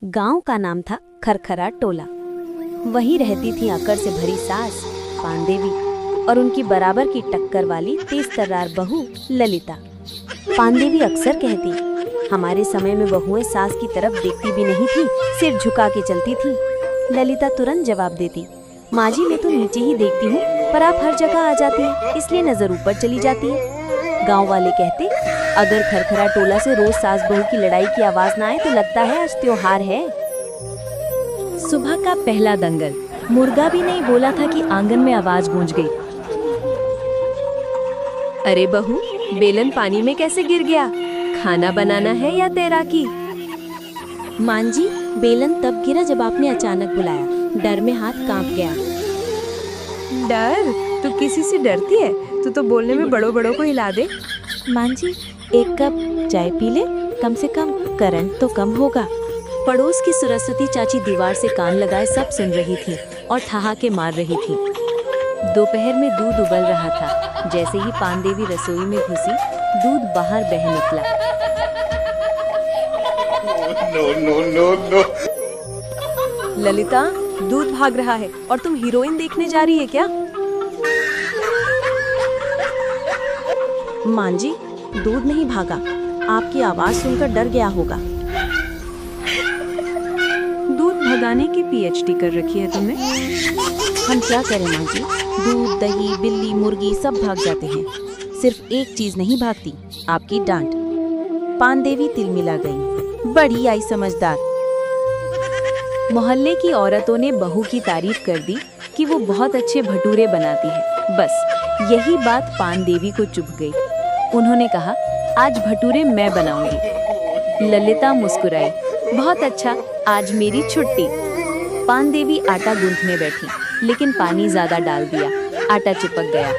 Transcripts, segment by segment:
गांव का नाम था खरखरा टोला। वहीं रहती थी अकड़ से भरी सास पानदेवी और उनकी बराबर की टक्कर वाली तेज तर्रार बहू ललिता। पानदेवी अक्सर कहती, हमारे समय में बहुएं सास की तरफ देखती भी नहीं थी, सिर झुका के चलती थी। ललिता तुरंत जवाब देती, माँ जी मैं तो नीचे ही देखती हूँ, पर आप हर जगह आ जाती हैं, इसलिए नजर ऊपर चली जाती है। गांव वाले कहते, अगर खरखरा टोला से रोज सास बहू की लड़ाई की आवाज ना आए तो लगता है आज त्योहार है। सुबह का पहला दंगल, मुर्गा भी नहीं बोला था कि आंगन में आवाज गूंज गई। अरे बहू, बेलन पानी में कैसे गिर गया? खाना बनाना है या तैराकी? मां जी, बेलन तब गिरा जब आपने अचानक बुलाया, डर में हाथ कांप गया। डर? तू किसी से डरती है? तू तो बोलने में बड़ों बड़ों को हिला दे। मां जी, एक कप चाय पी ले, कम से कम करंट तो कम होगा। पड़ोस की सरस्वती चाची दीवार से कान लगाए सब सुन रही थी और ठहाके मार रही थी। दोपहर में दूध उबल रहा था। जैसे ही पानदेवी रसोई में घुसी, दूध बाहर बह निकला। ललिता, दूध भाग रहा है और तुम हीरोइन देखने जा रही है क्या? मां जी, दूध नहीं भागा, आपकी आवाज सुनकर डर गया होगा। दूध भगाने की पीएचडी कर रखी है तुमने। हम क्या करें मां जी, दूध दही बिल्ली मुर्गी सब भाग जाते हैं, सिर्फ एक चीज नहीं भागती, आपकी डांट। पानदेवी तिलमिला गई, बड़ी आई समझदार। मोहल्ले की औरतों ने बहू की तारीफ कर दी कि वो बहुत अच्छे भटूरे बनाती है। बस यही बात पानदेवी को चुभ गई। उन्होंने कहा, आज भटूरे मैं बनाऊंगी। ललिता मुस्कुराई, बहुत अच्छा, आज मेरी छुट्टी। पानदेवी आटा गूंथने बैठी, लेकिन पानी ज्यादा डाल दिया, आटा चिपक गया,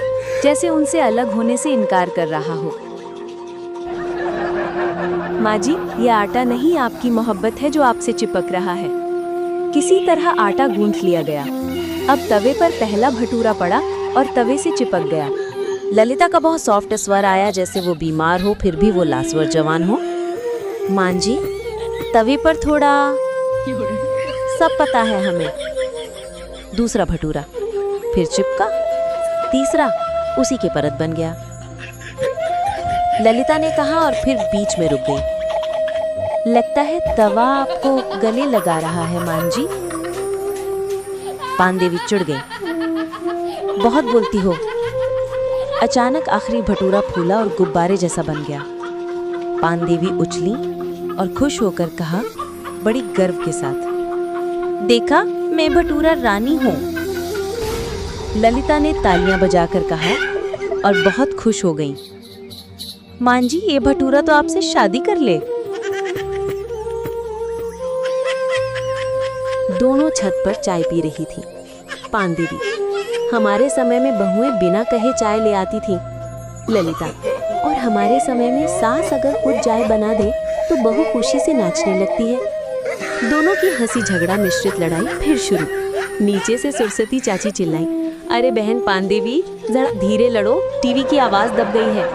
जैसे उनसे अलग होने से इनकार कर रहा हो। माँ जी, ये आटा नहीं, आपकी मोहब्बत है जो आपसे चिपक रहा है। किसी तरह आटा गूंथ लिया गया। अब तवे पर पहला भटूरा पड़ा और तवे से चिपक गया। ललिता का बहुत सॉफ्ट स्वर आया, जैसे वो बीमार हो फिर भी वो लास्वर जवान हो। मां जी, तवे पर थोड़ा, सब पता है हमें। दूसरा भटूरा, फिर चिपका, तीसरा, उसी के परत बन गया। ललिता ने कहा और फिर बीच में रुक गई। लगता है तवा आपको गले लगा रहा है मां जी। पानदेवी चिढ़ गई, बहुत बोलती हो। अचानक आखिरी भटूरा फूला और गुब्बारे जैसा बन गया। पानदेवी उछली और खुश होकर कहा, बड़ी गर्व के साथ, देखा, मैं भटूरा रानी हूँ। ललिता ने तालियां बजाकर कहा और बहुत खुश हो गई, मां जी, ये भटूरा तो आपसे शादी कर ले। दोनों छत पर चाय पी रही थी। पानदेवी, हमारे समय में बहुएं बिना कहे चाय ले आती थी। ललिता, और हमारे समय में सास अगर खुद चाय बना दे तो बहू खुशी से नाचने लगती है। दोनों की हंसी झगड़ा मिश्रित लड़ाई फिर शुरू। नीचे से सरस्वती चाची चिल्लाई, अरे बहन पानदेवी, जरा धीरे लड़ो, टीवी की आवाज दब गई है।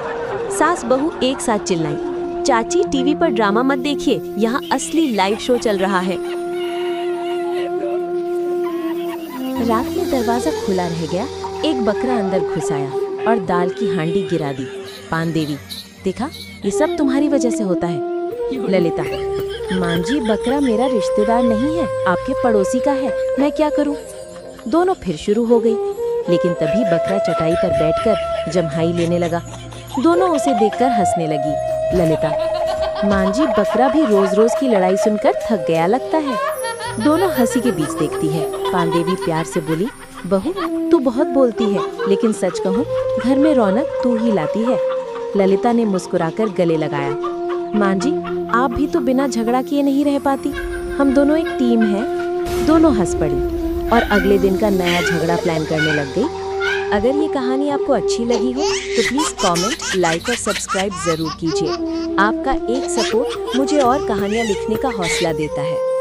सास बहू एक साथ चिल्लाई, चाची टीवी पर ड्रामा मत देखिए, यहाँ असली लाइव शो चल रहा है। रात में दरवाजा खुला रह गया। एक बकरा अंदर घुस आया और दाल की हांडी गिरा दी। पानदेवी, देखा, ये सब तुम्हारी वजह से होता है। ललिता, मां जी, बकरा मेरा रिश्तेदार नहीं है, आपके पड़ोसी का है, मैं क्या करूं? दोनों फिर शुरू हो गई, लेकिन तभी बकरा चटाई पर बैठकर जम्हाई लेने लगा। दोनों उसे देखकर हंसने लगी। ललिता, मां जी, बकरा भी रोज रोज की लड़ाई सुनकर थक गया लगता है। दोनों हंसी के बीच देखती है। पानदेवी प्यार से बोली, बहू, तू बहुत बोलती है, लेकिन सच कहूँ, घर में रौनक तू ही लाती है। ललिता ने मुस्कुराकर गले लगाया, मां जी, आप भी तो बिना झगड़ा किए नहीं रह पाती, हम दोनों एक टीम है। दोनों हंस पड़ी और अगले दिन का नया झगड़ा प्लान करने लग गई। अगर ये कहानी आपको अच्छी लगी हो तो प्लीज कमेंट, लाइक और सब्सक्राइब जरूर कीजिए। आपका एक सपोर्ट मुझे और कहानियाँ लिखने का हौसला देता है।